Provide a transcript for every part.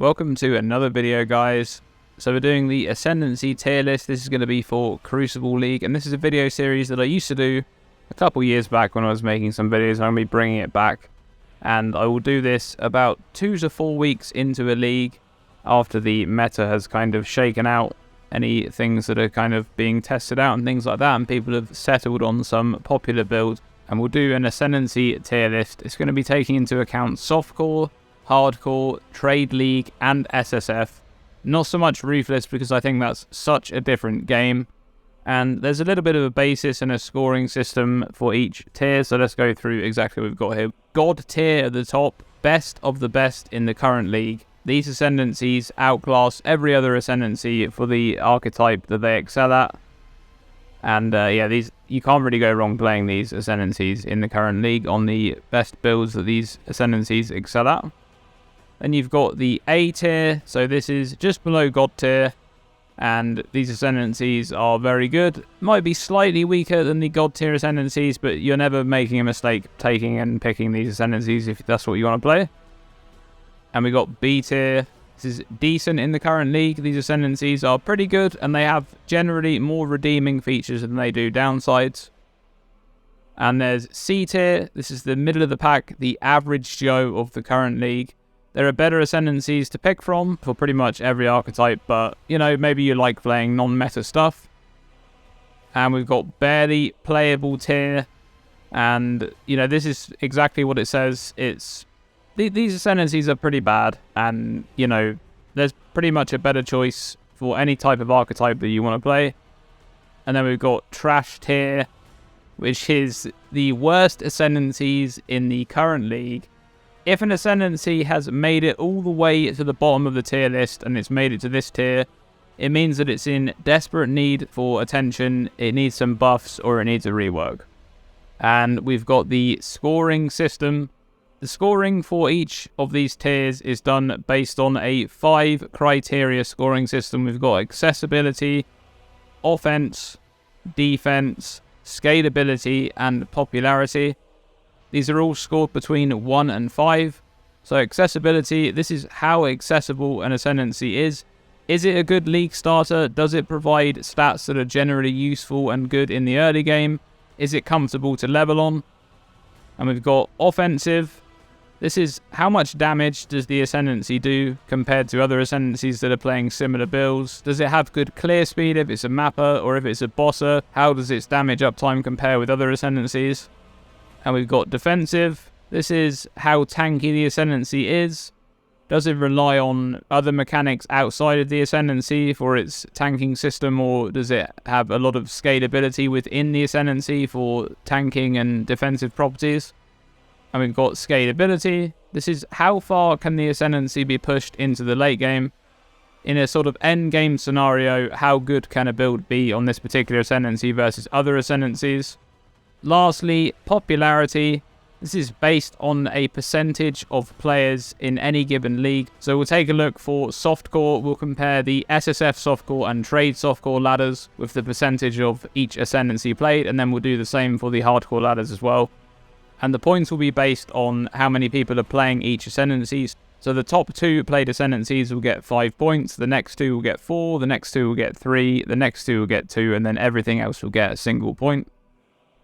welcome to another video, guys. So we're doing the Ascendancy tier list. This is going to be for Crucible League, and this is a video series that I used to do a couple years back when I was making some videos. I'm going to be bringing it back, and I will do this about 2 to 4 weeks into a league after the meta has kind of shaken out any things that are kind of being tested out and things like that, and people have settled on some popular builds. And we'll do an Ascendancy tier list. It's going to be taking into account softcore, hardcore, trade league, and SSF. Not so much Ruthless, because I think that's such a different game. And there's a little bit of a basis and a scoring system for each tier, so let's go through exactly what we've got here. God tier at the top, best of the best in the current league. These Ascendancies outclass every other Ascendancy for the archetype that they excel at. And yeah, these, you can't really go wrong playing these Ascendancies in the current league on the best builds that these Ascendancies excel at. Then you've got the A tier, so this is just below God tier, and these Ascendancies are very good. Might be slightly weaker than the God tier Ascendancies, but you're never making a mistake taking and picking these Ascendancies if that's what you want to play. And we got B tier. This is decent in the current league. These Ascendancies are pretty good, and they have generally more redeeming features than they do downsides. And there's C tier. This is the middle of the pack, the average Joe of the current league. There are better Ascendancies to pick from for pretty much every archetype, but, you know, maybe you like playing non-meta stuff. And we've got barely playable tier, and, you know, this is exactly what it says. These Ascendancies are pretty bad, and, you know, there's pretty much a better choice for any type of archetype that you want to play. And then we've got Trash tier, which is the worst Ascendancies in the current league. If an Ascendancy has made it all the way to the bottom of the tier list and it's made it to this tier, it means that it's in desperate need for attention, it needs some buffs, or it needs a rework. And we've got the scoring system. The scoring for each of these tiers is done based on a 5 criteria scoring system. We've got accessibility, offense, defense, scalability, and popularity. These are all scored between 1 and 5. So accessibility, this is how accessible an Ascendancy is. Is it a good league starter? Does it provide stats that are generally useful and good in the early game? Is it comfortable to level on? And we've got offensive. This is how much damage does the Ascendancy do compared to other Ascendancies that are playing similar builds? Does it have good clear speed if it's a mapper, or if it's a bosser? How does its damage uptime compare with other Ascendancies? And we've got defensive. This is how tanky the Ascendancy is. Does it rely on other mechanics outside of the Ascendancy for its tanking system, or does it have a lot of scalability within the Ascendancy for tanking and defensive properties? And we've got scalability. This is how far can the Ascendancy be pushed into the late game. In a sort of end game scenario, how good can a build be on this particular Ascendancy versus other Ascendancies? Lastly, popularity. This is based on a percentage of players in any given league. So we'll take a look for softcore. We'll compare the SSF softcore and trade softcore ladders with the percentage of each Ascendancy played, and then we'll do the same for the hardcore ladders as well. And the points will be based on how many people are playing each Ascendancy. So the top 2 played Ascendancies will get 5 points, the next 2 will get 4, the next 2 will get 3, the next 2 will get 2, and then everything else will get a single point.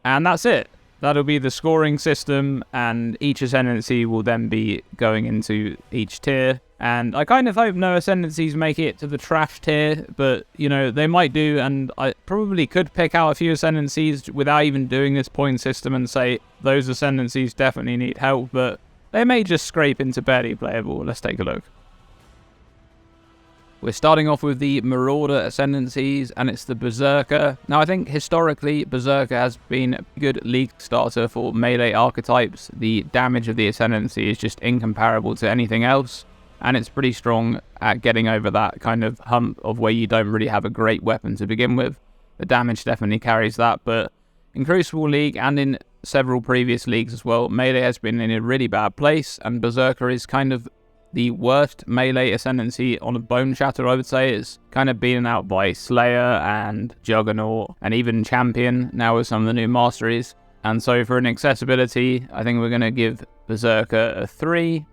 And that's it. That'll be the scoring system, and each Ascendancy will then be going into each tier. And I kind of hope no Ascendancies make it to the trash tier, but, you know, they might do, and I probably could pick out a few Ascendancies without even doing this point system and say those Ascendancies definitely need help, but they may just scrape into barely playable. Let's take a look. We're starting off with the Marauder Ascendancies, and it's the Berserker. Now, I think historically, Berserker has been a good league starter for melee archetypes. The damage of the Ascendancy is just incomparable to anything else, and it's pretty strong at getting over that kind of hump of where you don't really have a great weapon to begin with. The damage definitely carries that, but in Crucible League and in several previous leagues as well, melee has been in a really bad place, and Berserker is kind of the worst melee Ascendancy on a bone shatter, I would say. It's kind of beaten out by Slayer and Juggernaut, and even Champion now with some of the new masteries. And so for an accessibility, I think we're going to give Berserker a 3.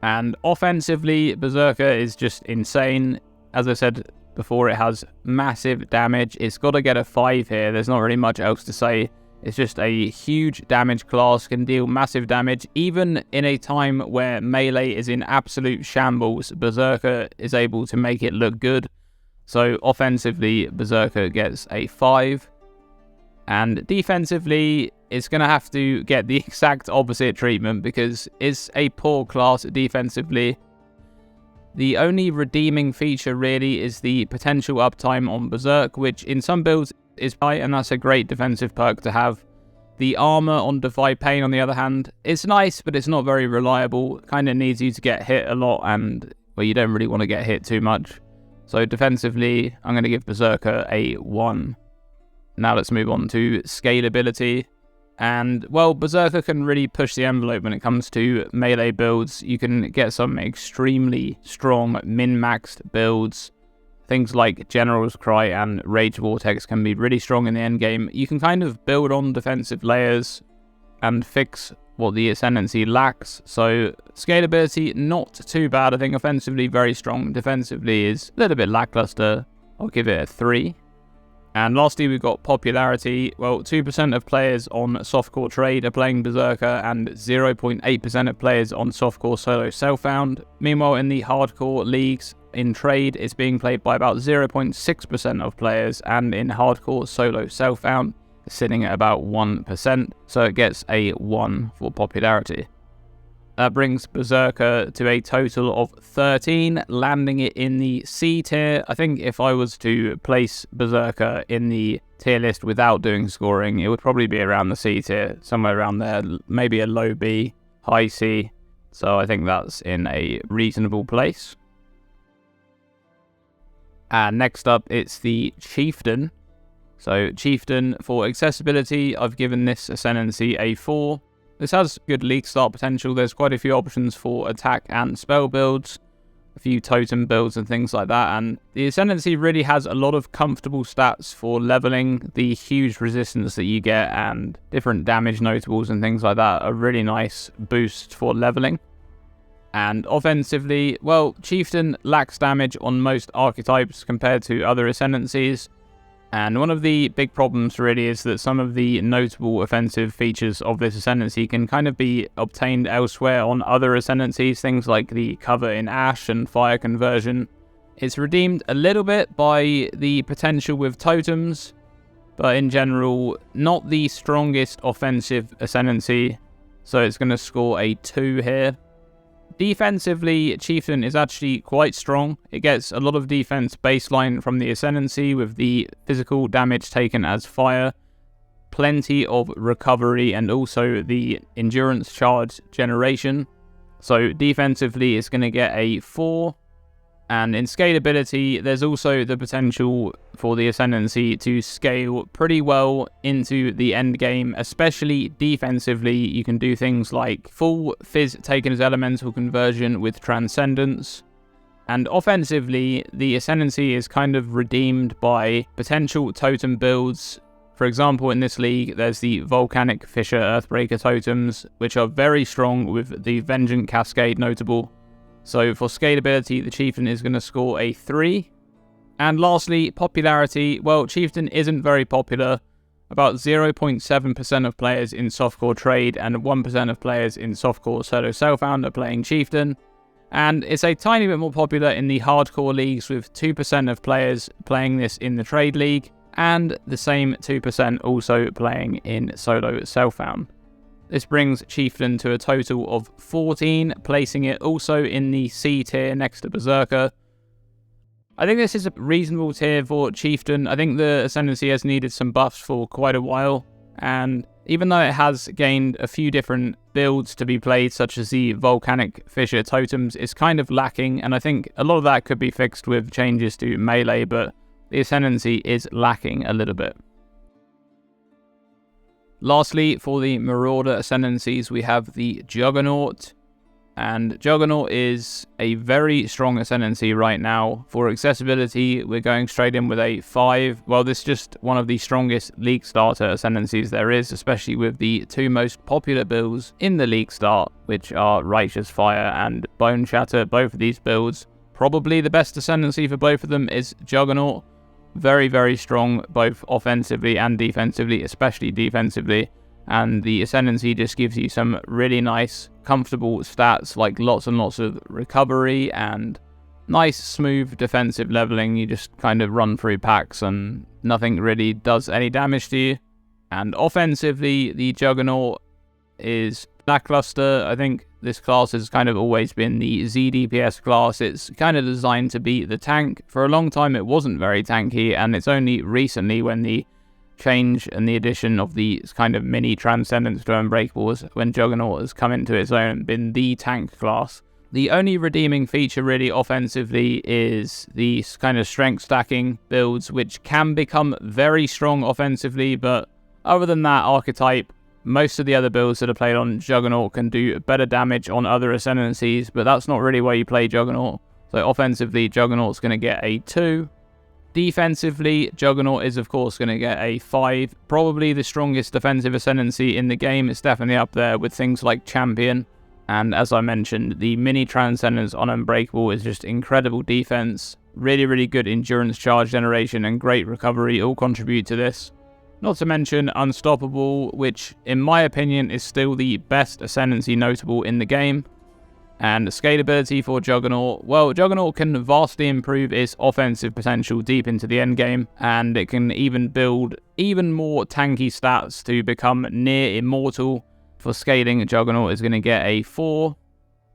And offensively, Berserker is just insane. As I said before, it has massive damage. It's got to get a 5 here. There's not really much else to say. It's just a huge damage class, can deal massive damage. Even in a time where melee is in absolute shambles, Berserker is able to make it look good. So offensively, Berserker gets a 5. And defensively, it's going to have to get the exact opposite treatment because it's a poor class defensively. The only redeeming feature really is the potential uptime on Berserk, which in some builds is high, and that's a great defensive perk to have. The armor on Defy Pain, on the other hand, it's nice, but it's not very reliable. Kind of needs you to get hit a lot, and well, you don't really want to get hit too much. So defensively, I'm going to give Berserker a 1. Now let's move on to scalability. And, well, Berserker can really push the envelope when it comes to melee builds. You can get some extremely strong min-maxed builds. Things like General's Cry and Rage Vortex can be really strong in the endgame. You can kind of build on defensive layers and fix what the Ascendancy lacks. So, scalability, not too bad. I think offensively, very strong. Defensively is a little bit lackluster. I'll give it a 3. And lastly, we've got popularity. Well, 2% of players on softcore trade are playing Berserker, and 0.8% of players on softcore solo self-found. Meanwhile, in the hardcore leagues in trade, it's being played by about 0.6% of players, and in hardcore solo self-found, it's sitting at about 1%. So it gets a 1 for popularity. That brings Berserker to a total of 13, landing it in the C tier. I think if I was to place Berserker in the tier list without doing scoring, it would probably be around the C tier, somewhere around there, maybe a low B, high C. So I think that's in a reasonable place. And next up, it's the Chieftain. So Chieftain, for accessibility, I've given this Ascendancy a 4. This has good league start potential. There's quite a few options for attack and spell builds, a few totem builds and things like that, and the Ascendancy really has a lot of comfortable stats for leveling. The huge resistance that you get and different damage notables and things like that are really nice boosts for leveling. And offensively, well, Chieftain lacks damage on most archetypes compared to other Ascendancies. And one of the big problems really is that some of the notable offensive features of this Ascendancy can kind of be obtained elsewhere on other Ascendancies, things like the cover in Ash and Fire Conversion. It's redeemed a little bit by the potential with totems, but in general, not the strongest offensive Ascendancy, so it's going to score a 2 here. Defensively, Chieftain is actually quite strong. It gets a lot of defense baseline from the Ascendancy with the physical damage taken as fire, plenty of recovery, and also the endurance charge generation. So defensively, it's going to get a 4. And in scalability, there's also the potential for the Ascendancy to scale pretty well into the end game, especially defensively. You can do things like full Fizz taken as elemental conversion with Transcendence. And offensively, the Ascendancy is kind of redeemed by potential totem builds. For example, in this league, there's the Volcanic Fissure Earthbreaker totems, which are very strong with the Vengeance Cascade notable. So for scalability, the Chieftain is going to score a 3. And lastly, popularity. Well, Chieftain isn't very popular. About 0.7% of players in softcore trade and 1% of players in softcore solo self-found are playing Chieftain. And it's a tiny bit more popular in the hardcore leagues, with 2% of players playing this in the trade league, and the same 2% also playing in solo self-found. This brings Chieftain to a total of 14, placing it also in the C tier next to Berserker. I think this is a reasonable tier for Chieftain. I think the Ascendancy has needed some buffs for quite a while, and even though it has gained a few different builds to be played, such as the Volcanic Fissure totems, it's kind of lacking, and I think a lot of that could be fixed with changes to melee, but the Ascendancy is lacking a little bit. Lastly, for the Marauder Ascendancies, we have the Juggernaut. And Juggernaut is a very strong Ascendancy right now. For accessibility, we're going straight in with a 5. Well, this is just one of the strongest League starter Ascendancies there is, especially with the two most popular builds in the League start, which are Righteous Fire and Bone Shatter. Both of these builds, probably the best Ascendancy for both of them is Juggernaut. Very, very strong, both offensively and defensively, especially defensively. And the Ascendancy just gives you some really nice, comfortable stats, like lots and lots of recovery and nice, smooth defensive leveling. You just kind of run through packs and nothing really does any damage to you. And offensively, the Juggernaut is lackluster. I think this class has kind of always been the ZDPS class. It's kind of designed to be the tank. For a long time, it wasn't very tanky, and it's only recently when the change and the addition of the kind of mini Transcendence to Unbreakables, when Juggernaut has come into its own and been the tank class. The only redeeming feature really offensively is the kind of strength stacking builds, which can become very strong offensively, but other than that archetype, most of the other builds that are played on Juggernaut can do better damage on other Ascendancies, but that's not really where you play Juggernaut. So offensively, Juggernaut's going to get a 2. Defensively, Juggernaut is of course going to get a 5. Probably the strongest defensive Ascendancy in the game. It's definitely up there with things like Champion. And as I mentioned, the mini Transcendence on Unbreakable is just incredible defense. Really, really good endurance charge generation and great recovery all contribute to this. Not to mention Unstoppable, which in my opinion is still the best Ascendancy notable in the game. And scalability for Juggernaut, well, Juggernaut can vastly improve its offensive potential deep into the endgame, and it can even build even more tanky stats to become near immortal. For scaling, Juggernaut is going to get a 4.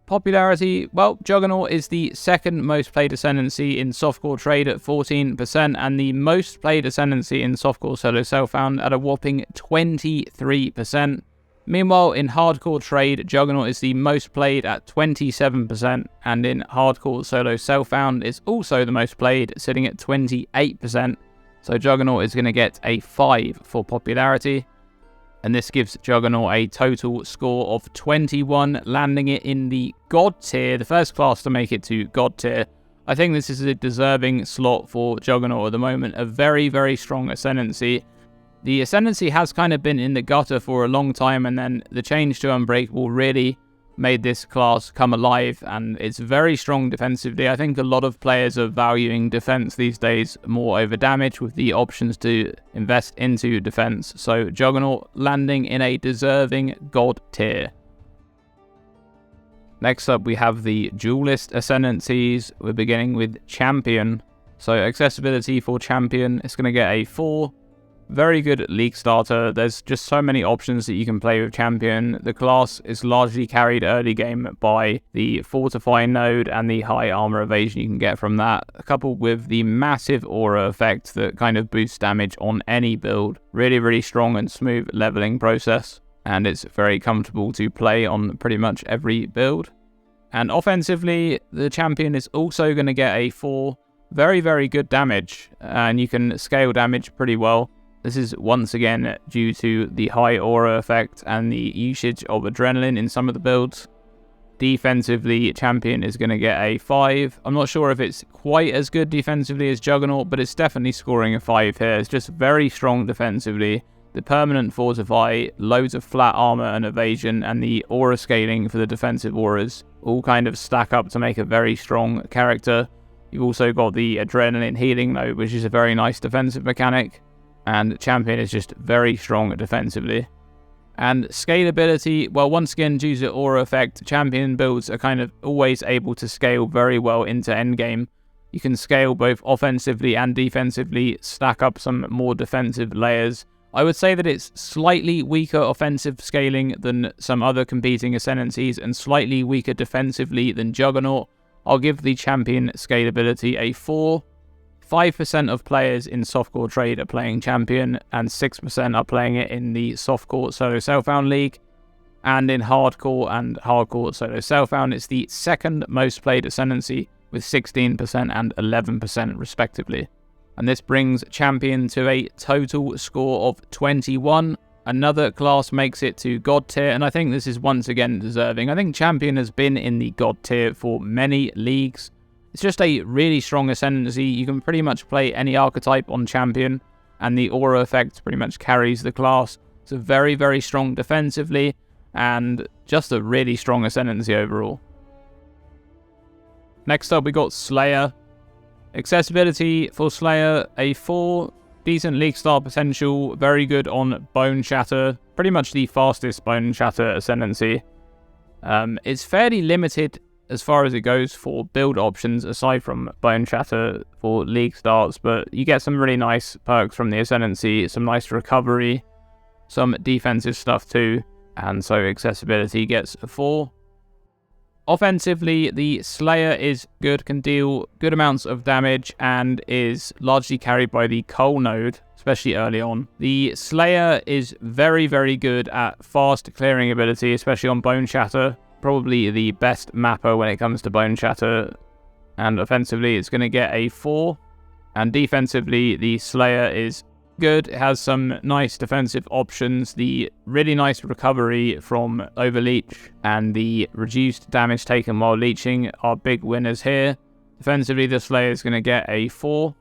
Popularity, well, Juggernaut is the second most played Ascendancy in softcore trade at 14%, and the most played Ascendancy in softcore solo self-found at a whopping 23%. Meanwhile, in hardcore trade, Juggernaut is the most played at 27%, and in hardcore solo self-found is also the most played, sitting at 28%. So Juggernaut is going to get a 5 for popularity, and this gives Juggernaut a total score of 21, landing it in the God tier, the first class to make it to God tier. I think this is a deserving slot for Juggernaut at the moment, a very, very strong Ascendancy. The Ascendancy has kind of been in the gutter for a long time, and then the change to Unbreakable really made this class come alive, and it's very strong defensively. I think a lot of players are valuing defense these days more over damage, with the options to invest into defense. So Juggernaut landing in a deserving God tier. Next up, we have the Duelist Ascendancies. We're beginning with Champion. So accessibility for Champion, it's going to get a 4. Very good League starter. There's just so many options that you can play with Champion. The class is largely carried early game by the Fortifying node and the high armor evasion you can get from that, coupled with the massive aura effect that kind of boosts damage on any build. Really, really strong and smooth leveling process, and it's very comfortable to play on pretty much every build. And offensively, the Champion is also going to get a 4. Very, very good damage, and you can scale damage pretty well. This is once again due to the high aura effect and the usage of adrenaline in some of the builds. Defensively, Champion is going to get a 5. I'm not sure if it's quite as good defensively as Juggernaut, but it's definitely scoring a 5 here. It's just very strong defensively. The permanent Fortify, loads of flat armor and evasion, and the aura scaling for the defensive auras all kind of stack up to make a very strong character. You've also got the adrenaline healing node, which is a very nice defensive mechanic. And Champion is just very strong defensively. And scalability, well, once again, due to aura effect, Champion builds are kind of always able to scale very well into endgame. You can scale both offensively and defensively, stack up some more defensive layers. I would say that it's slightly weaker offensive scaling than some other competing Ascendancies, and slightly weaker defensively than Juggernaut. I'll give the Champion scalability a 4. 5% of players in softcore trade are playing Champion, and 6% are playing it in the softcore solo self-found league. And in hardcore and hardcore solo self-found, it's the second most played Ascendancy, with 16% and 11% respectively. And this brings Champion to a total score of 21. another class makes it to God tier, and I think this is once again deserving. I think Champion has been in the God tier for many leagues. It's just a really strong Ascendancy. You can pretty much play any archetype on Champion, and the aura effect pretty much carries the class. It's a very, very strong defensively, and just a really strong Ascendancy overall. Next up, we got Slayer. Accessibility for Slayer, a 4, decent league start potential, very good on Bone Shatter, pretty much the fastest Bone Shatter Ascendancy. It's fairly limited as far as it goes for build options, aside from Bone Shatter for league starts, but you get some really nice perks from the Ascendancy, some nice recovery, some defensive stuff too, and so accessibility gets a 4. Offensively, the Slayer is good, can deal good amounts of damage, and is largely carried by the Cull node, especially early on. The Slayer is very, very good at fast clearing ability, especially on Bone Shatter. Probably the best mapper when it comes to Bone Shatter. And offensively, it's going to get a 4. And defensively, the Slayer is good. It has some nice defensive options. The really nice recovery from overleech and the reduced damage taken while leeching are big winners here. Defensively, the Slayer is going to get a 4.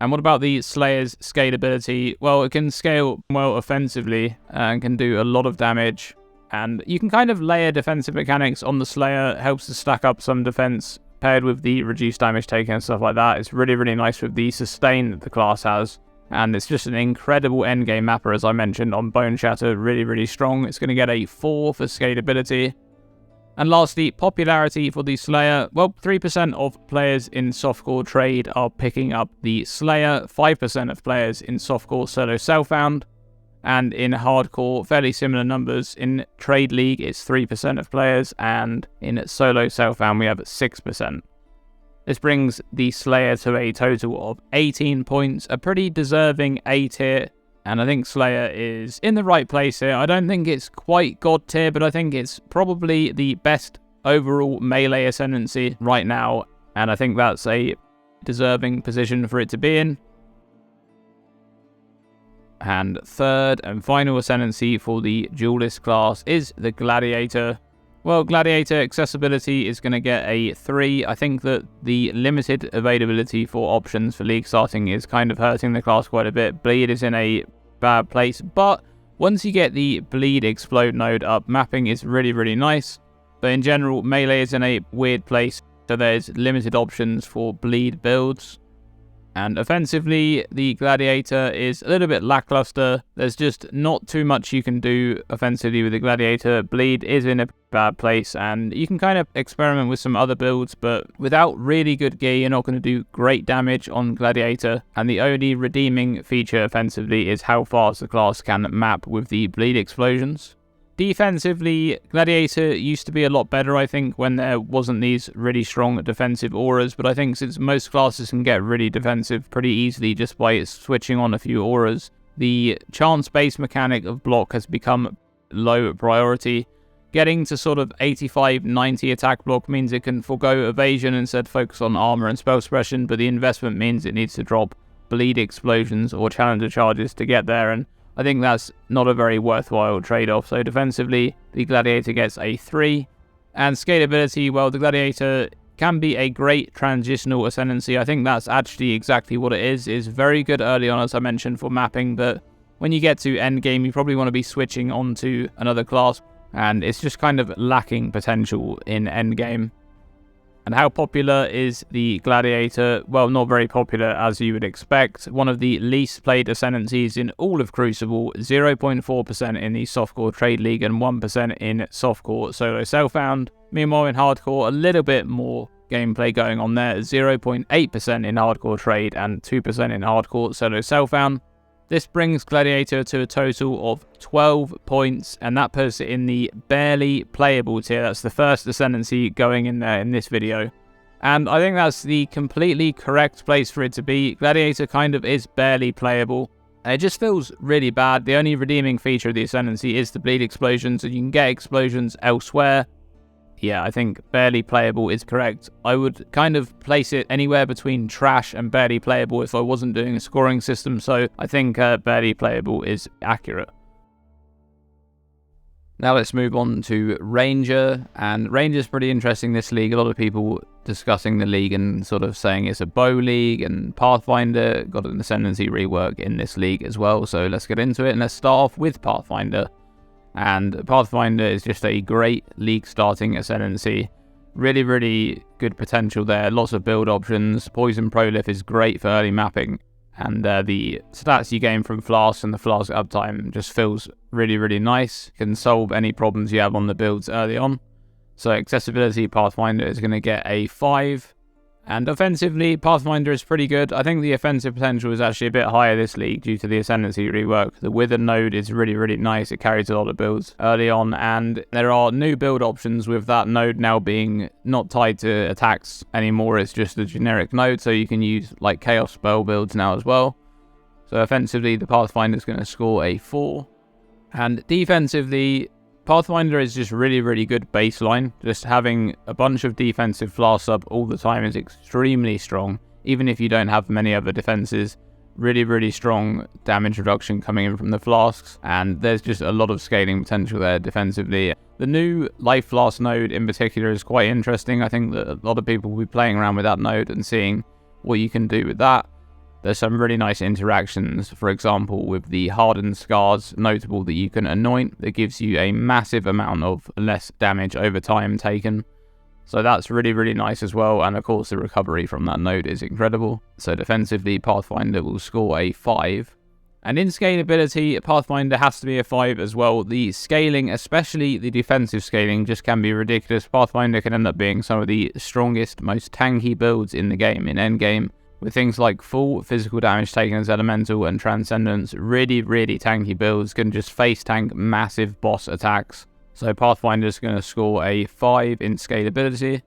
And what about the Slayer's scalability? Well, it can scale well offensively and can do a lot of damage. And you can kind of layer defensive mechanics on the Slayer. It helps to stack up some defense paired with the reduced damage taken and stuff like that. It's really, really nice with the sustain that the class has. And it's just an incredible endgame mapper, as I mentioned, on Bone Shatter. Really, really strong. It's going to get a 4 for scalability. And lastly, popularity for the Slayer. Well, 3% of players in softcore trade are picking up the Slayer. 5% of players in softcore solo self-found. And in hardcore, fairly similar numbers. In trade league, it's 3% of players. And in solo self-found, we have 6%. This brings the Slayer to a total of 18 points, a pretty deserving A tier, and I think Slayer is in the right place here. I don't think it's quite God tier, but I think it's probably the best overall melee Ascendancy right now, and I think that's a deserving position for it to be in. And third and final Ascendancy for the Duelist class is the Gladiator. Well, Gladiator accessibility is going to get a 3. I think that the limited availability for options for league starting is kind of hurting the class quite a bit. Bleed is in a bad place, but once you get the Bleed Explode node up, mapping is really, really nice. But in general, melee is in a weird place, so there's limited options for Bleed builds. And offensively, the Gladiator is a little bit lackluster. There's just not too much you can do offensively with the Gladiator. Bleed is in a bad place, and you can kind of experiment with some other builds, but without really good gear, you're not going to do great damage on Gladiator. And the only redeeming feature offensively is how fast the class can map with the Bleed explosions. Defensively, Gladiator used to be a lot better, I think, when there wasn't these really strong defensive auras, but I think since most classes can get really defensive pretty easily just by switching on a few auras, the chance-based mechanic of block has become low priority. Getting to sort of 85-90 attack block means it can forego evasion and instead focus on armor and spell suppression, but the investment means it needs to drop Bleed explosions or challenger charges to get there, and I think that's not a very worthwhile trade-off. So defensively, the Gladiator gets a 3. And scalability, well, the Gladiator can be a great transitional Ascendancy. I think that's actually exactly what it is. It's very good early on, as I mentioned, for mapping, but when you get to endgame, you probably want to be switching on to another class, and it's just kind of lacking potential in endgame. And how popular is the Gladiator? Well, not very popular, as you would expect. One of the least played Ascendancies in all of Crucible, 0.4% in the softcore trade league and 1% in softcore solo self-found. Meanwhile, in hardcore, a little bit more gameplay going on there, 0.8% in hardcore trade and 2% in hardcore solo self-found. This brings Gladiator to a total of 12 points, and that puts it in the barely playable tier. That's the first Ascendancy going in there in this video. And I think that's the completely correct place for it to be. Gladiator kind of is barely playable. It just feels really bad. The only redeeming feature of the Ascendancy is the Bleed explosions, and you can get explosions elsewhere. Yeah, I think barely playable is correct. I would kind of place it anywhere between trash and barely playable if I wasn't doing a scoring system, so I think barely playable is accurate. Now let's move on to Ranger, and Ranger's pretty interesting this league. A lot of people discussing the league and sort of saying it's a bow league, and Pathfinder got an Ascendancy rework in this league as well. So let's get into it, and let's start off with Pathfinder. And Pathfinder is just a great league starting Ascendancy. Really, really good potential there. Lots of build options. Poison Prolif is great for early mapping. And the stats you gain from Flask and the Flask uptime just feels really, really nice. Can solve any problems you have on the builds early on. So accessibility, Pathfinder is going to get a 5. And offensively, Pathfinder is pretty good. I think the offensive potential is actually a bit higher this league due to the Ascendancy rework. The Wither node is really, really nice. It carries a lot of builds early on, and there are new build options with that node now being not tied to attacks anymore. It's just a generic node, so you can use like Chaos spell builds now as well. So offensively, the Pathfinder is going to score a 4. And defensively, Pathfinder is just really, really good baseline. Just having a bunch of defensive flasks up all the time is extremely strong. Even if you don't have many other defenses, really, really strong damage reduction coming in from the flasks. And there's just a lot of scaling potential there defensively. The new Life Flask node in particular is quite interesting. I think that a lot of people will be playing around with that node and seeing what you can do with that. There's some really nice interactions, for example, with the Hardened Scars, notable that you can anoint, that gives you a massive amount of less damage over time taken. So that's really, really nice as well, and of course the recovery from that node is incredible. So defensively, Pathfinder will score a 5. And in scalability, Pathfinder has to be a 5 as well. The scaling, especially the defensive scaling, just can be ridiculous. Pathfinder can end up being some of the strongest, most tanky builds in the game, in endgame. With things like full physical damage taken as elemental and transcendence, really, really tanky builds can just face tank massive boss attacks. So Pathfinder is going to score a 5 in scalability.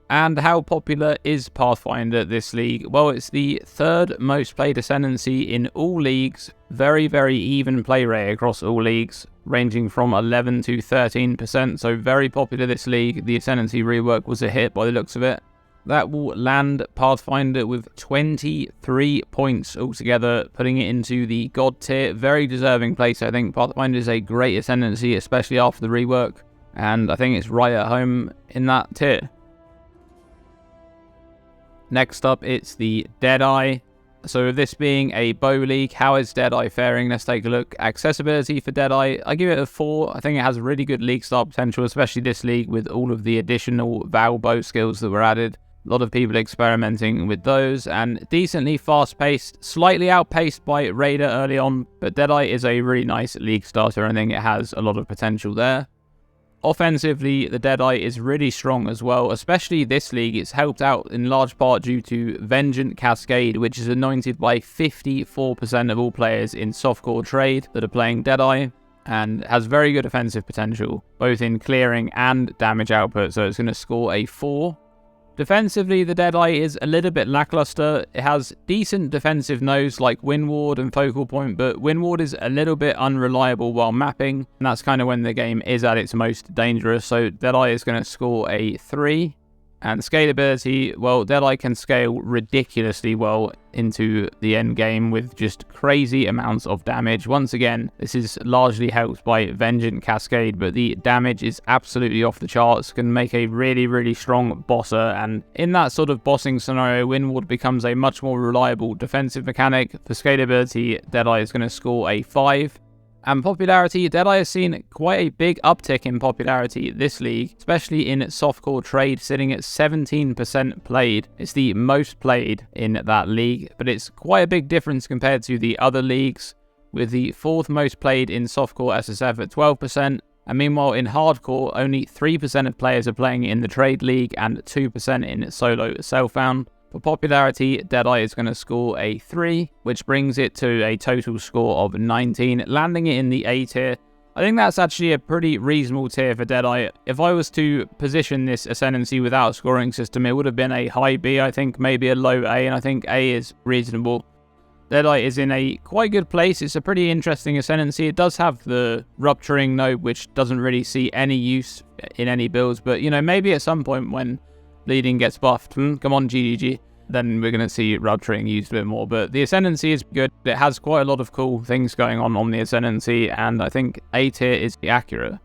And how popular is Pathfinder this league? Well, it's the 3rd most played Ascendancy in all leagues. Very, very even play rate across all leagues, ranging from 11 to 13%. So very popular this league. The Ascendancy rework was a hit by the looks of it. That will land Pathfinder with 23 points altogether, putting it into the God tier. Very deserving place, I think. Pathfinder is a great Ascendancy, especially after the rework. And I think it's right at home in that tier. Next up, it's the Deadeye. So with this being a bow league, how is Deadeye faring? Let's take a look. Accessibility for Deadeye, I give it a 4. I think it has really good league start potential, especially this league with all of the additional Vow bow skills that were added. A lot of people experimenting with those, and decently fast-paced, slightly outpaced by Raider early on, but Deadeye is a really nice league starter. I think it has a lot of potential there. Offensively, the Deadeye is really strong as well, especially this league. It's helped out in large part due to Vengeant Cascade, which is anointed by 54% of all players in softcore trade that are playing Deadeye, and has very good offensive potential, both in clearing and damage output, so it's going to score a 4. Defensively, the Deadeye is a little bit lackluster. It has decent defensive nodes like Windward and Focal Point, but Windward is a little bit unreliable while mapping, and that's kind of when the game is at its most dangerous, so Deadeye is going to score a 3. And scalability, well, Deadeye can scale ridiculously well into the end game with just crazy amounts of damage. Once again, this is largely helped by Vengeant Cascade, but the damage is absolutely off the charts, can make a really, really strong bosser, and in that sort of bossing scenario, Windward becomes a much more reliable defensive mechanic. For scalability, Deadeye is going to score a 5. And popularity, Deadeye has seen quite a big uptick in popularity this league, especially in softcore trade, sitting at 17% played. It's the most played in that league, but it's quite a big difference compared to the other leagues, with the 4th most played in softcore SSF at 12%, and meanwhile in hardcore, only 3% of players are playing in the trade league and 2% in solo self-found. For popularity, Deadeye is going to score a 3, which brings it to a total score of 19, landing it in the A tier. I think that's actually a pretty reasonable tier for Deadeye. If I was to position this Ascendancy without a scoring system, it would have been a high B, I think, maybe a low A, and I think A is reasonable. Deadeye is in a quite good place. It's a pretty interesting Ascendancy. It does have the Rupturing node, which doesn't really see any use in any builds, but, you know, maybe at some point when Bleeding gets buffed. Come on, GGG. then we're going to see rupturing used a bit more. But the Ascendancy is good. It has quite a lot of cool things going on the Ascendancy, and I think A tier is accurate.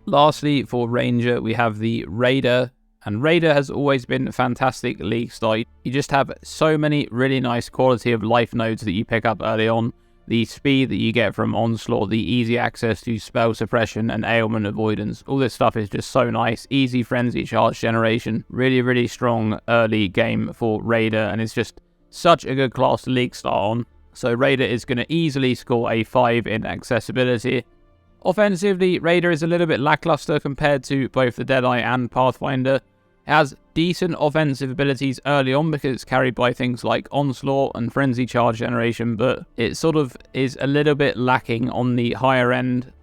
Lastly, for Ranger, we have the Raider. And Raider has always been a fantastic league style. You just have so many really nice quality of life nodes that you pick up early on. The speed that you get from Onslaught, the easy access to spell suppression and ailment avoidance. All this stuff is just so nice. Easy frenzy charge generation. Really, really strong early game for Raider. And it's just such a good class to league start on. So Raider is going to easily score a 5 in accessibility. Offensively, Raider is a little bit lackluster compared to both the Deadeye and Pathfinder. It has decent offensive abilities early on because it's carried by things like Onslaught and Frenzy Charge Generation, but it sort of is a little bit lacking on the higher end.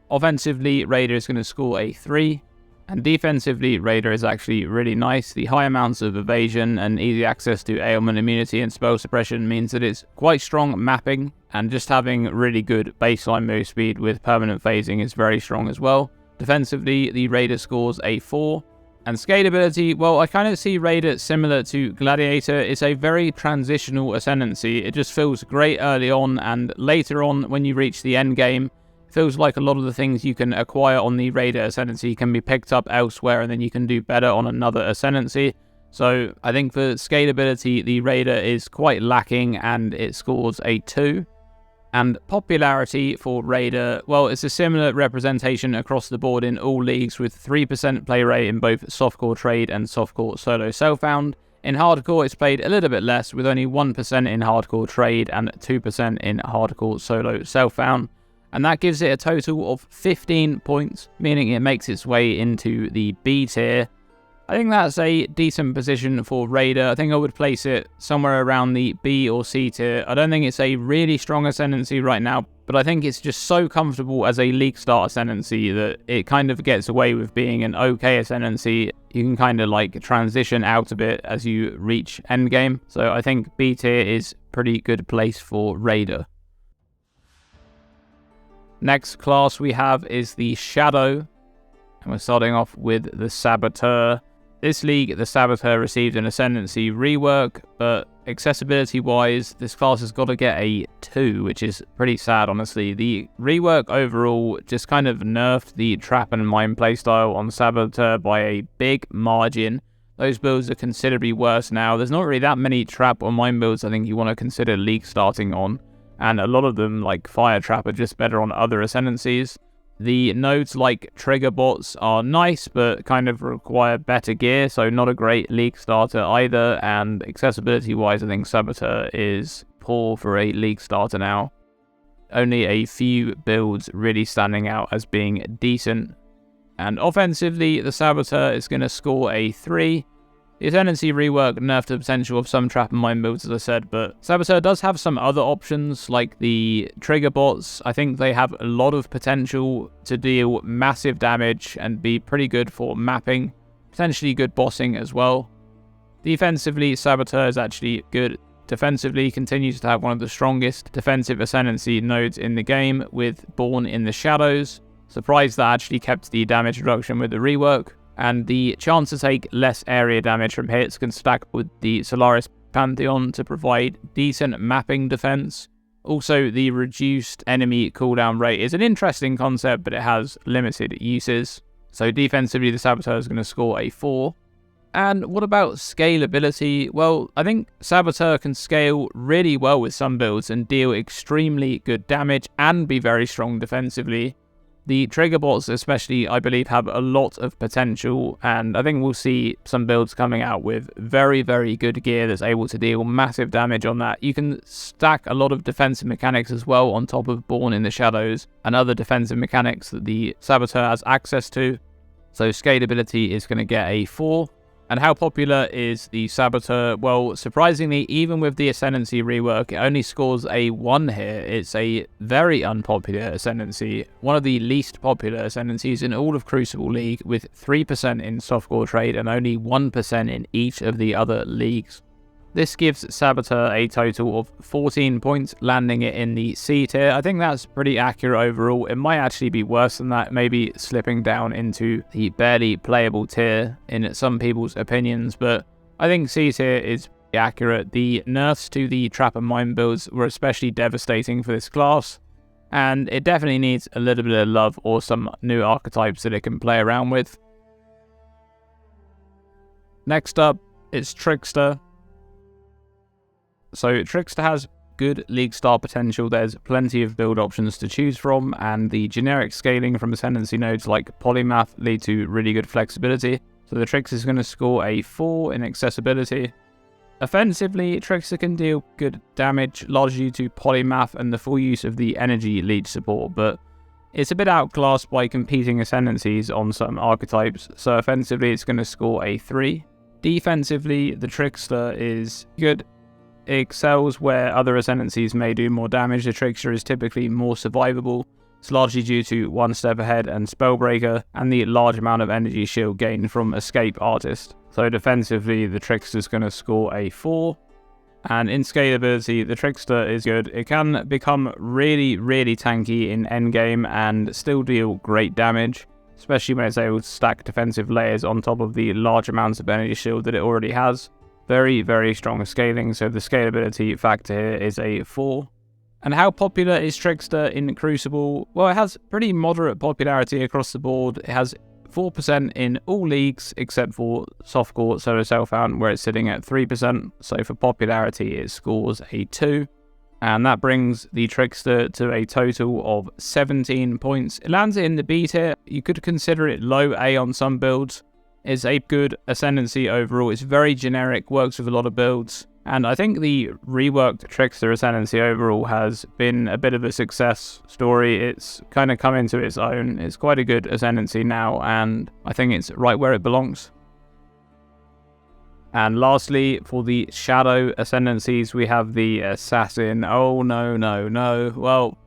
Offensively, Raider is going to score a 3, and defensively, Raider is actually really nice. The high amounts of evasion and easy access to ailment immunity and spell suppression means that it's quite strong mapping, and just having really good baseline move speed with permanent phasing is very strong as well. Defensively, the Raider scores a 4. And scalability, well, I kind of see Raider similar to Gladiator. It's a very transitional Ascendancy. It just feels great early on, and later on, when you reach the end game, it feels like a lot of the things you can acquire on the Raider Ascendancy can be picked up elsewhere, and then you can do better on another Ascendancy. So I think for scalability, the Raider is quite lacking, and it scores a 2. And popularity for Raider, well, it's a similar representation across the board in all leagues, with 3% play rate in both softcore trade and softcore solo self-found. In hardcore, it's played a little bit less, with only 1% in hardcore trade and 2% in hardcore solo self-found. And that gives it a total of 15 points, meaning it makes its way into the B tier. I think that's a decent position for Raider. I think I would place it somewhere around the B or C tier. I don't think it's a really strong Ascendancy right now, but I think it's just so comfortable as a league start Ascendancy that it kind of gets away with being an okay Ascendancy. You can kind of like transition out a bit as you reach endgame. So I think B tier is pretty good place for Raider. Next class we have is the Shadow, and we're starting off with the Saboteur. This league, the Saboteur received an Ascendancy rework, but accessibility-wise, this class has got to get a 2, which is pretty sad, honestly. The rework overall just kind of nerfed the Trap and Mine playstyle on Saboteur by a big margin. Those builds are considerably worse now. There's not really that many Trap or Mine builds I think you want to consider league starting on, and a lot of them, like Fire Trap, are just better on other Ascendancies. The nodes like Trigger Bots are nice, but kind of require better gear, so not a great league starter either, and accessibility-wise, I think Saboteur is poor for a league starter now. Only a few builds really standing out as being decent. And offensively, the Saboteur is going to score a 3. The Ascendancy rework nerfed the potential of some Trap and Mine builds, as I said, but Saboteur does have some other options, like the Trigger Bots. I think they have a lot of potential to deal massive damage and be pretty good for mapping, potentially good bossing as well. Defensively, Saboteur is actually good. Defensively, continues to have one of the strongest defensive Ascendancy nodes in the game, with Born in the Shadows. Surprised that actually kept the damage reduction with the rework. And the chance to take less area damage from hits can stack with the Solaris Pantheon to provide decent mapping defense. Also, the reduced enemy cooldown rate is an interesting concept, but it has limited uses. So defensively, the Saboteur is going to score a 4. And what about scalability? Well, I think Saboteur can scale really well with some builds and deal extremely good damage and be very strong defensively. The Trigger Bots especially, I believe, have a lot of potential, and I think we'll see some builds coming out with very, very good gear that's able to deal massive damage on that. You can stack a lot of defensive mechanics as well on top of Born in the Shadows and other defensive mechanics that the Saboteur has access to. So scalability is going to get a 4. And how popular is the Saboteur? Well, surprisingly, even with the Ascendancy rework, it only scores a 1 here. It's a very unpopular Ascendancy, one of the least popular Ascendancies in all of Crucible League, with 3% in softcore trade and only 1% in each of the other leagues. This gives Saboteur a total of 14 points, landing it in the C tier. I think that's pretty accurate overall. It might actually be worse than that, maybe slipping down into the barely playable tier in some people's opinions, but I think C tier is pretty accurate. The nerfs to the Trap and Mine builds were especially devastating for this class, and it definitely needs a little bit of love or some new archetypes that it can play around with. Next up, it's Trickster. So Trickster has good league star potential. There's plenty of build options to choose from, and the generic scaling from Ascendancy nodes like Polymath lead to really good flexibility. So the Trickster is going to score a 4 in accessibility. Offensively, Trickster can deal good damage, largely due to Polymath and the full use of the energy leech support, but it's a bit outclassed by competing Ascendancies on some archetypes, so offensively it's going to score a 3. Defensively, the Trickster is good. It excels where other Ascendancies may do more damage. The Trickster is typically more survivable. It's largely due to one step ahead and Spellbreaker, and the large amount of energy shield gained from Escape Artist. So defensively, the Trickster is going to score a 4. And in scalability, the Trickster is good. It can become really, really tanky in endgame and still deal great damage, especially when it's able to stack defensive layers on top of the large amounts of energy shield that it already has. Very, very strong scaling, so the scalability factor here is a 4. And how popular is Trickster in Crucible? Well, it has pretty moderate popularity across the board. It has 4% in all leagues except for Softcore Solo Self-Found, where it's sitting at 3%. So for popularity, it scores a 2. And that brings the Trickster to a total of 17 points. It lands it in the B tier. You could consider it low A on some builds. It's a good Ascendancy overall. It's very generic, works with a lot of builds. And I think the reworked Trickster Ascendancy overall has been a bit of a success story. It's kind of come into its own. It's quite a good Ascendancy now, and I think it's right where it belongs. And lastly, for the Shadow Ascendancies, we have the Assassin. Oh, no, no, no. Well,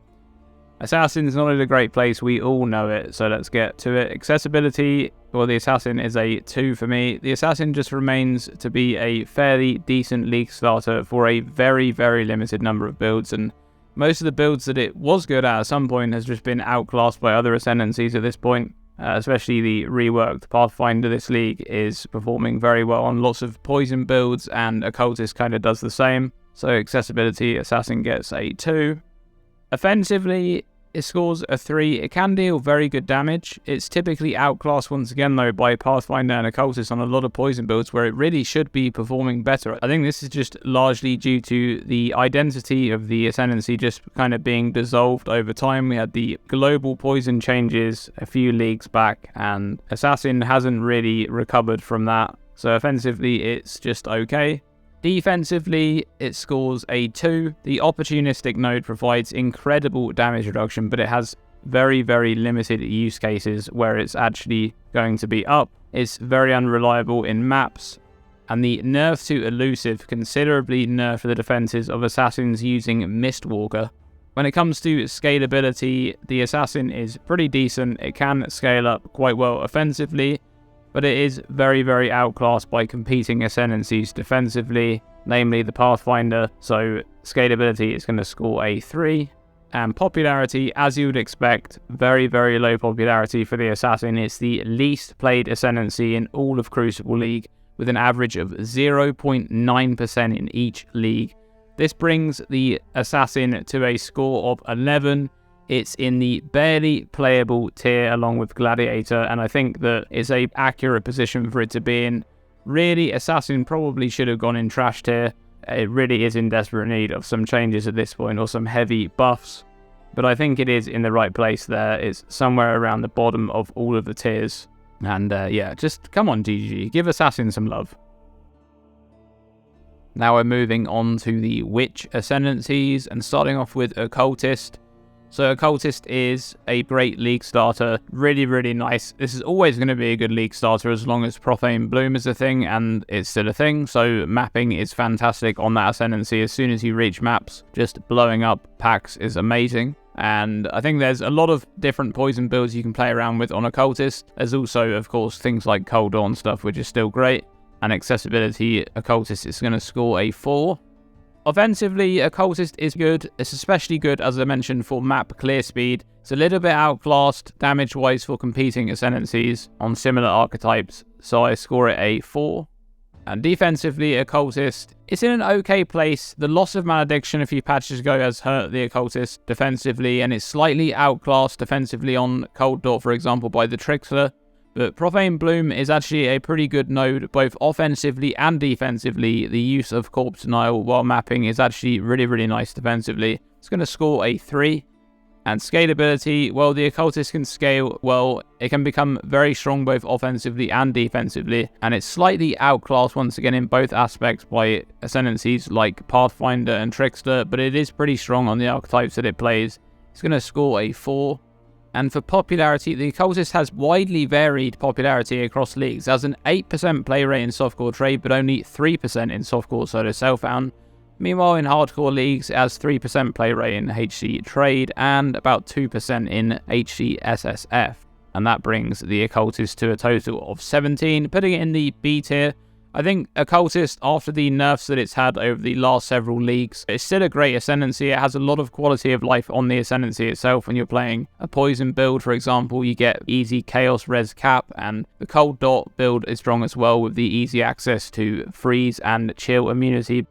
Assassin's not in a great place. We all know it, so let's get to it. Accessibility, well, the Assassin is a 2 for me. The Assassin just remains to be a fairly decent league starter for a very, very limited number of builds, and most of the builds that it was good at some point has just been outclassed by other Ascendancies at this point. Especially the reworked Pathfinder this league is performing very well on lots of poison builds, and Occultist kind of does the same. So accessibility, Assassin gets a 2. Offensively, it scores a 3. It can deal very good damage. It's typically outclassed once again though by Pathfinder and Occultist on a lot of poison builds where it really should be performing better. I think this is just largely due to the identity of the Ascendancy just kind of being dissolved over time. We had the global poison changes a few leagues back, and Assassin hasn't really recovered from that. So offensively, it's just okay. Defensively, it scores a 2. The Opportunistic node provides incredible damage reduction, but it has very, very limited use cases where it's actually going to be up. It's very unreliable in maps, and the nerf to Elusive considerably nerf the defenses of Assassins using Mistwalker. When it comes to scalability, the Assassin is pretty decent. It can scale up quite well offensively, but it is very, very outclassed by competing Ascendancies defensively, namely the Pathfinder, so scalability is going to score a 3. And popularity, as you would expect, very, very low popularity for the Assassin. It's the least played Ascendancy in all of Crucible League, with an average of 0.9% in each league. This brings the Assassin to a score of 11. It's in the barely playable tier along with Gladiator, and I think that it's a accurate position for it to be in. Really, Assassin probably should have gone in trash tier. It really is in desperate need of some changes at this point, or some heavy buffs. But I think it is in the right place there. It's somewhere around the bottom of all of the tiers. And yeah, just come on GG, give Assassin some love. Now we're moving on to the Witch Ascendancies, and starting off with Occultist. So Occultist is a great league starter, really, really nice. This is always going to be a good league starter as long as Profane Bloom is a thing, and it's still a thing. So mapping is fantastic on that Ascendancy. As soon as you reach maps, just blowing up packs is amazing. And I think there's a lot of different poison builds you can play around with on Occultist. There's also, of course, things like Cold Dawn stuff, which is still great. And accessibility, Occultist is going to score a 4. Offensively, Occultist is good. It's especially good, as I mentioned, for map clear speed. It's a little bit outclassed damage-wise for competing Ascendancies on similar archetypes, so I score it a 4. And defensively, Occultist, it's in an okay place. The loss of Malediction a few patches ago has hurt the Occultist defensively, and it's slightly outclassed defensively on Cold Dot, for example, by the Trickster. But Profane Bloom is actually a pretty good node, both offensively and defensively. The use of Corpse Denial while mapping is actually really, really nice defensively. It's going to score a 3. And scalability, well, the Occultist can scale well. It can become very strong both offensively and defensively. And it's slightly outclassed once again in both aspects by Ascendancies like Pathfinder and Trickster. But it is pretty strong on the archetypes that it plays. It's going to score a 4. And for popularity, the Occultist has widely varied popularity across leagues. It has an 8% play rate in softcore trade, but only 3% in softcore solo self-found. Meanwhile, in hardcore leagues, it has 3% play rate in HC trade and about 2% in HC SSF. And that brings the Occultist to a total of 17, putting it in the B tier. I think Occultist, after the nerfs that it's had over the last several leagues, it's still a great Ascendancy. It has a lot of quality of life on the Ascendancy itself. When you're playing a Poison build, for example, you get easy Chaos Res Cap, and the Cold Dot build is strong as well with the easy access to Freeze and Chill immunity.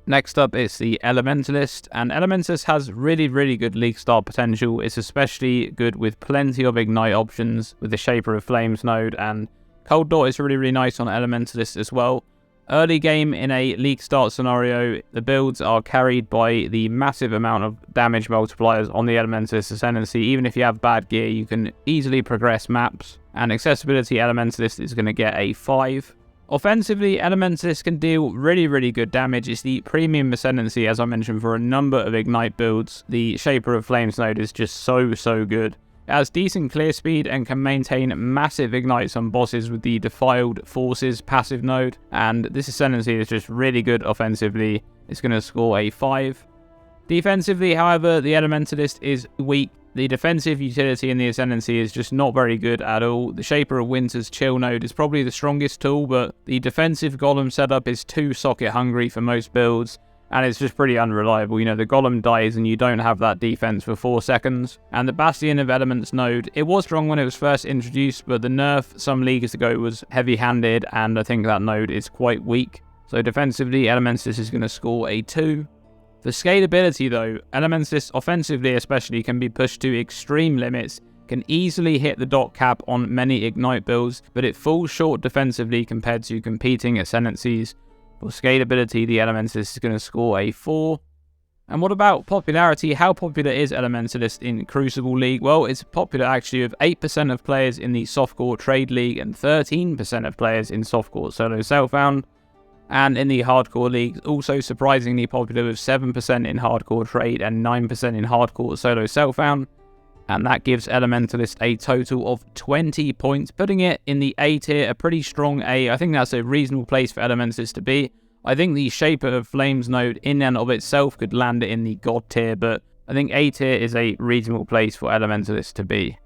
Next up is the Elementalist, and Elementalist has really, really good league start potential. It's especially good with plenty of Ignite options with the Shaper of Flames node, and Cold Dot is really, really nice on Elementalist as well. Early game in a league start scenario, the builds are carried by the massive amount of damage multipliers on the Elementalist Ascendancy. Even if you have bad gear, you can easily progress maps. And accessibility, Elementalist is going to get a 5. Offensively, Elementalist can deal really, really good damage. It's the premium Ascendancy, as I mentioned, for a number of Ignite builds. The Shaper of Flames node is just so good. It has decent clear speed and can maintain massive ignites on bosses with the Defiled Forces passive node. And this Ascendancy is just really good offensively. It's going to score a 5. Defensively, however, the Elementalist is weak. The defensive utility in the Ascendancy is just not very good at all. The Shaper of Winter's Chill node is probably the strongest tool, but the defensive Golem setup is too socket hungry for most builds. And it's just pretty unreliable. You know, the Golem dies and you don't have that defense for 4 seconds. And the Bastion of Elements node, it was strong when it was first introduced, but the nerf some leagues ago was heavy-handed, and I think that node is quite weak. So defensively, Elementalist is going to score a 2. For scalability though, Elementalist offensively especially can be pushed to extreme limits, can easily hit the dot cap on many Ignite builds, but it falls short defensively compared to competing Ascendancies. For scalability, the Elementalist is going to score a 4. And what about popularity? How popular is Elementalist in Crucible League? Well, it's popular actually with 8% of players in the Softcore Trade League and 13% of players in Softcore Solo Self-Found. And in the Hardcore League, also surprisingly popular with 7% in Hardcore Trade and 9% in Hardcore Solo Self-Found. And that gives Elementalist a total of 20 points, putting it in the A tier, a pretty strong A. I think that's a reasonable place for Elementalist to be. I think the Shaper of Flames node in and of itself could land it in the God tier, but I think A tier is a reasonable place for Elementalist to be.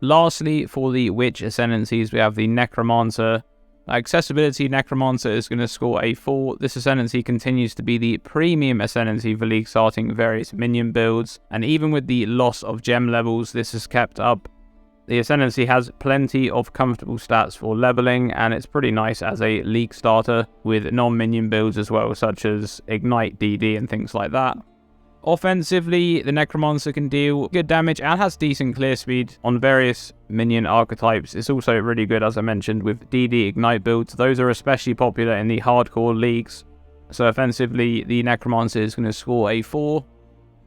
Lastly, for the Witch Ascendancies, we have the Necromancer. Accessibility, Necromancer is going to score a 4. This Ascendancy continues to be the premium Ascendancy for league starting various minion builds, and even with the loss of gem levels, this is kept up. The Ascendancy has plenty of comfortable stats for leveling, and it's pretty nice as a league starter with non-minion builds as well, such as Ignite DD and things like that. Offensively, the Necromancer can deal good damage and has decent clear speed on various minion archetypes. It's also really good, as I mentioned, with DD Ignite builds. Those are especially popular in the hardcore leagues. So offensively, the Necromancer is going to score a 4.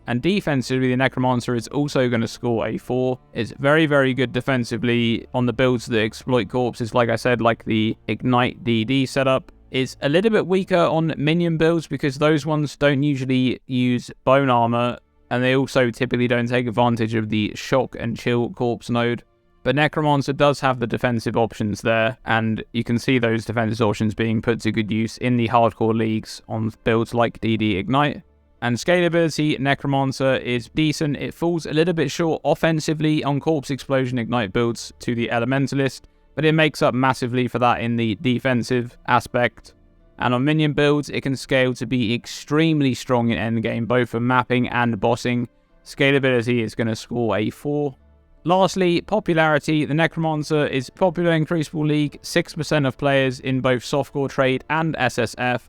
And defensively, the Necromancer is also going to score a 4. It's very, very good defensively on the builds that exploit corpses, like I said, like the Ignite DD setup. It's a little bit weaker on minion builds because those ones don't usually use bone armor, and they also typically don't take advantage of the shock and chill corpse node. But Necromancer does have the defensive options there, and you can see those defensive options being put to good use in the hardcore leagues on builds like DD Ignite. And scalability, Necromancer is decent. It falls a little bit short offensively on Corpse Explosion Ignite builds to the Elementalist. but it makes up massively for that in the defensive aspect. And on minion builds, it can scale to be extremely strong in endgame, both for mapping and bossing. Scalability is going to score a 4. Lastly, popularity. The Necromancer is popular in Crucible League, 6% of players in both softcore trade and SSF.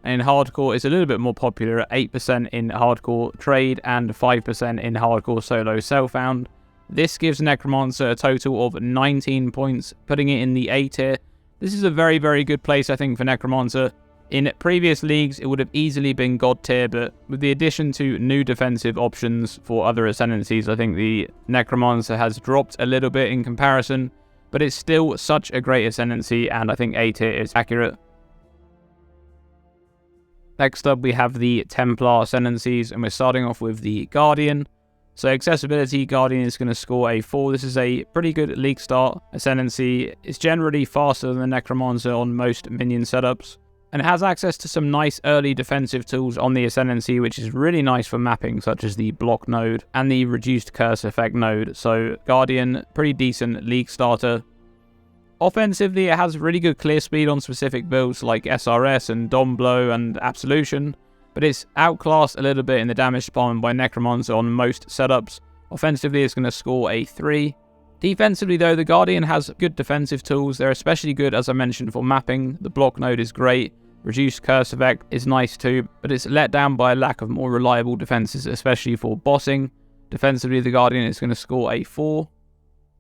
And in hardcore, it's a little bit more popular at 8% in hardcore trade and 5% in hardcore solo self-found. This gives Necromancer a total of 19 points, putting it in the A tier. This is a very, very good place, I think, for Necromancer. In previous leagues, it would have easily been God tier, but with the addition to new defensive options for other Ascendancies, I think the Necromancer has dropped a little bit in comparison, but it's still such a great Ascendancy, and I think A tier is accurate. Next up, we have the Templar Ascendancies, and we're starting off with the Guardian. So accessibility, Guardian is going to score a 4. This is a pretty good league start Ascendancy. It's generally faster than the Necromancer on most minion setups, and it has access to some nice early defensive tools on the Ascendancy, which is really nice for mapping, such as the block node and the reduced curse effect node. So Guardian, pretty decent league starter. Offensively, it has really good clear speed on specific builds like SRS and Dom Blow and Absolution, but it's outclassed a little bit in the damage department by Necromancer on most setups. Offensively, it's going to score a 3. Defensively, though, the Guardian has good defensive tools. They're especially good, as I mentioned, for mapping. The block node is great. Reduced curse effect is nice too, but it's let down by a lack of more reliable defenses, especially for bossing. Defensively, the Guardian is going to score a 4.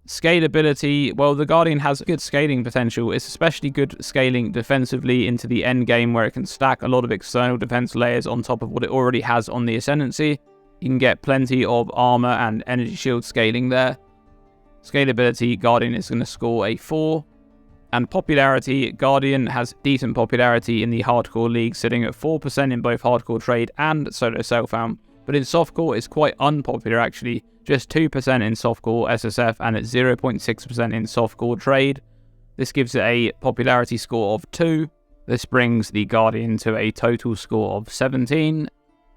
Scalability, well, the Guardian has good scaling potential. It's especially good scaling defensively into the end game, where it can stack a lot of external defense layers on top of what it already has on the Ascendancy. You can get plenty of armor and energy shield scaling there. Scalability, Guardian is going to score a 4. And popularity, Guardian has decent popularity in the hardcore league, sitting at 4% in both hardcore trade and solo self-found. But in softcore, it's quite unpopular actually. Just 2% in softcore SSF and at 0.6% in softcore trade. This gives it a popularity score of 2. This brings the Guardian to a total score of 17,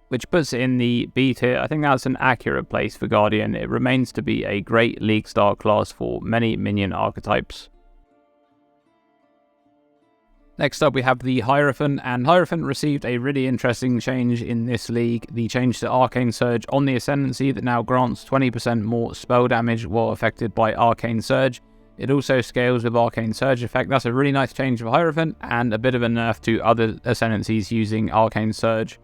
which puts it in the B tier. I think that's an accurate place for Guardian. It remains to be a great league start class for many minion archetypes. Next up, we have the Hierophant, and Hierophant received a really interesting change in this league. The change to Arcane Surge on the Ascendancy that now grants 20% more spell damage while affected by Arcane Surge. It also scales with Arcane Surge effect. That's a really nice change for Hierophant, and a bit of a nerf to other Ascendancies using Arcane Surge.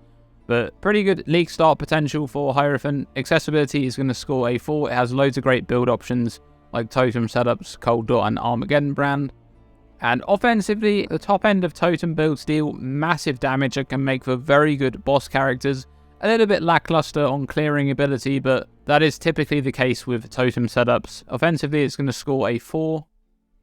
But pretty good league start potential for Hierophant. Accessibility is going to score a 4. It has loads of great build options like Totem setups, Cold Dot, and Armageddon Brand. And offensively, the top end of Totem builds deal massive damage and can make for very good boss characters. A little bit lackluster on clearing ability, but that is typically the case with Totem setups. Offensively, it's going to score a 4.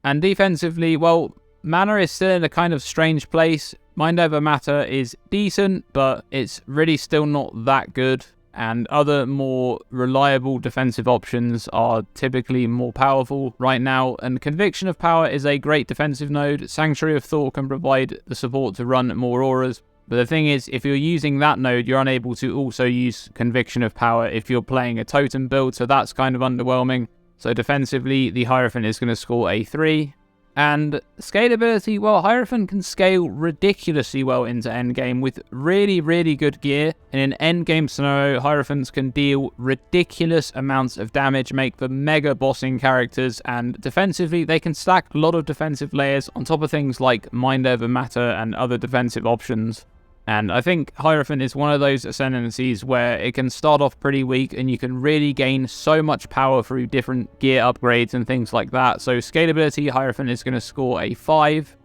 And defensively, well, mana is still in a kind of strange place. Mind Over Matter is decent, but it's really still not that good. And other more reliable defensive options are typically more powerful right now. And Conviction of Power is a great defensive node. Sanctuary of Thought can provide the support to run more auras. But the thing is, if you're using that node, you're unable to also use Conviction of Power if you're playing a Totem build, so that's kind of underwhelming. So defensively, the Hierophant is going to score a 3. And scalability, well, Hierophant can scale ridiculously well into endgame with really, really good gear. In an endgame scenario, Hierophants can deal ridiculous amounts of damage, make for mega bossing characters, and defensively, they can stack a lot of defensive layers on top of things like Mind Over Matter and other defensive options. And I think Hierophant is one of those Ascendancies where it can start off pretty weak and you can really gain so much power through different gear upgrades and things like that. So scalability, Hierophant is going to score a 5.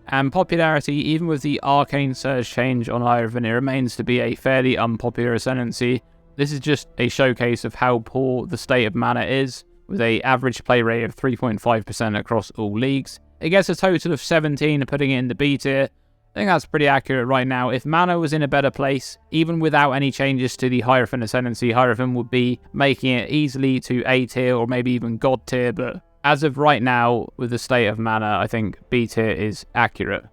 And popularity, even with the Arcane Surge change on Hierophant, it remains to be a fairly unpopular Ascendancy. This is just a showcase of how poor the state of mana is, with an average play rate of 3.5% across all leagues. It gets a total of 17, putting it in the B tier. I think that's pretty accurate right now. If mana was in a better place, even without any changes to the Hierophant Ascendancy, Hierophant would be making it easily to A tier or maybe even God tier, but as of right now, with the state of mana, I think B tier is accurate.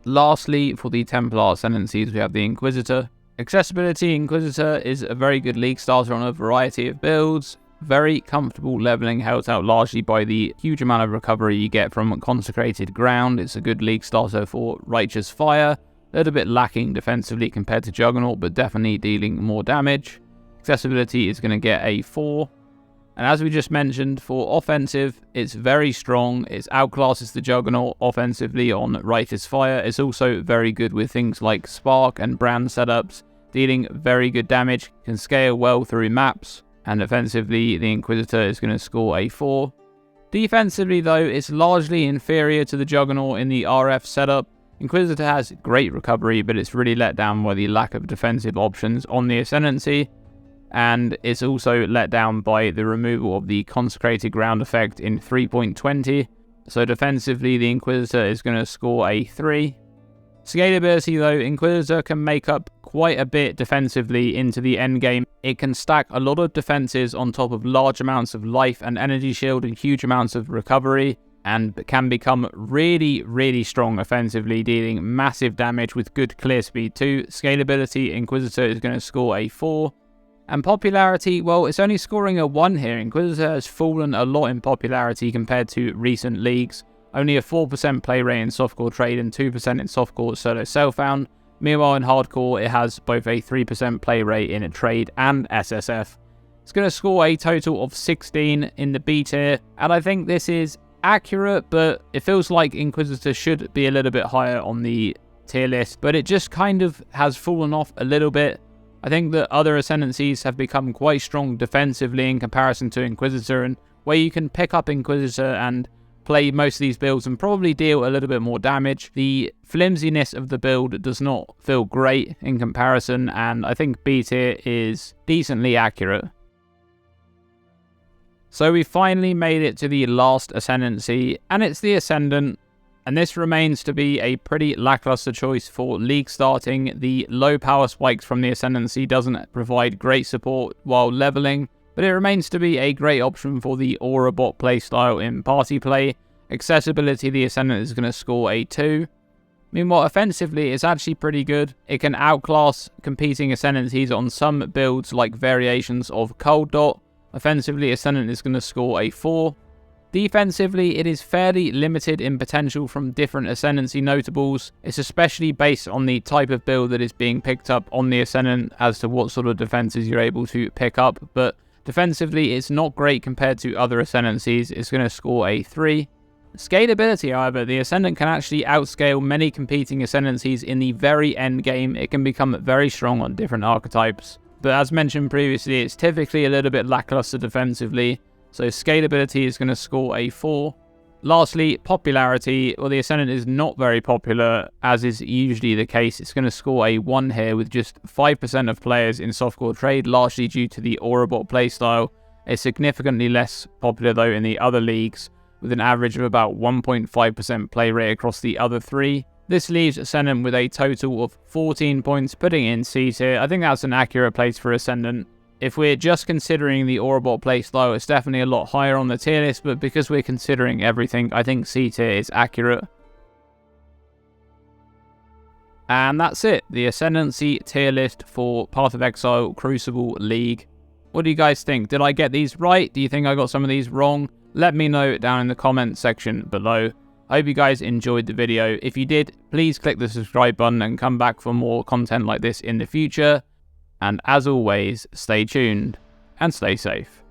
Lastly, for the Templar Ascendancies, we have the Inquisitor. Accessibility, Inquisitor is a very good league starter on a variety of builds. very comfortable leveling, helped out largely by the huge amount of recovery you get from Consecrated Ground. It's a good league starter for Righteous Fire. A little bit lacking defensively compared to Juggernaut, but definitely dealing more damage. Accessibility is going to get a 4. And as we just mentioned, for offensive, it's very strong. It outclasses the Juggernaut offensively on Righteous Fire. It's also very good with things like Spark and Brand setups, dealing very good damage, can scale well through maps. And offensively, the Inquisitor is going to score a 4. Defensively, though, it's largely inferior to the Juggernaut in the RF setup. Inquisitor has great recovery, but it's really let down by the lack of defensive options on the Ascendancy. And it's also let down by the removal of the Consecrated Ground effect in 3.20. So defensively, the Inquisitor is going to score a 3. Scalability, though, Inquisitor can make up quite a bit defensively into the endgame. It can stack a lot of defenses on top of large amounts of life and energy shield and huge amounts of recovery, and can become really, really strong offensively, dealing massive damage with good clear speed too. Scalability, Inquisitor is going to score a 4. And popularity, well, it's only scoring a 1 here. Inquisitor has fallen a lot in popularity compared to recent leagues. Only a 4% play rate in softcore trade and 2% in softcore solo self-found. Meanwhile, in hardcore, it has both a 3% play rate in a trade and SSF. It's going to score a total of 16 in the B tier, and I think this is accurate, but it feels like Inquisitor should be a little bit higher on the tier list, but it just kind of has fallen off a little bit. I think that other Ascendancies have become quite strong defensively in comparison to Inquisitor, and where you can pick up Inquisitor and play most of these builds and probably deal a little bit more damage, the flimsiness of the build does not feel great in comparison, and I think B tier is decently accurate. So we finally made it to the last Ascendancy, and it's the Ascendant. And this remains to be a pretty lackluster choice for league starting. The low power spikes from the Ascendancy doesn't provide great support while leveling, but it remains to be a great option for the Aura bot playstyle in party play. Accessibility, the Ascendant is going to score a 2. Meanwhile, offensively, it's actually pretty good. It can outclass competing Ascendancies on some builds like variations of Cold Dot. Offensively, Ascendant is going to score a 4. Defensively, it is fairly limited in potential from different Ascendancy notables. It's especially based on the type of build that is being picked up on the Ascendant as to what sort of defenses you're able to pick up. But defensively, it's not great compared to other Ascendancies. It's going to score a 3. Scalability, however, the Ascendant can actually outscale many competing Ascendancies in the very end game. It can become very strong on different archetypes. But as mentioned previously, it's typically a little bit lackluster defensively. So scalability is going to score a 4. Lastly, popularity. Well, the Ascendant is not very popular, as is usually the case. It's going to score a 1 here with just 5% of players in softcore trade, largely due to the Aurabot playstyle. It's significantly less popular, though, in the other leagues, with an average of about 1.5% play rate across the other 3. This leaves Ascendant with a total of 14 points, putting it in C tier. I think that's an accurate place for Ascendant. If we're just considering the Aurabot playstyle, it's definitely a lot higher on the tier list, but because we're considering everything, I think C tier is accurate. And that's it, the Ascendancy tier list for Path of Exile Crucible League. What do you guys think? Did I get these right? Do you think I got some of these wrong? Let me know down in the comment section below. I hope you guys enjoyed the video. If you did, please click the subscribe button and come back for more content like this in the future. And as always, stay tuned and stay safe.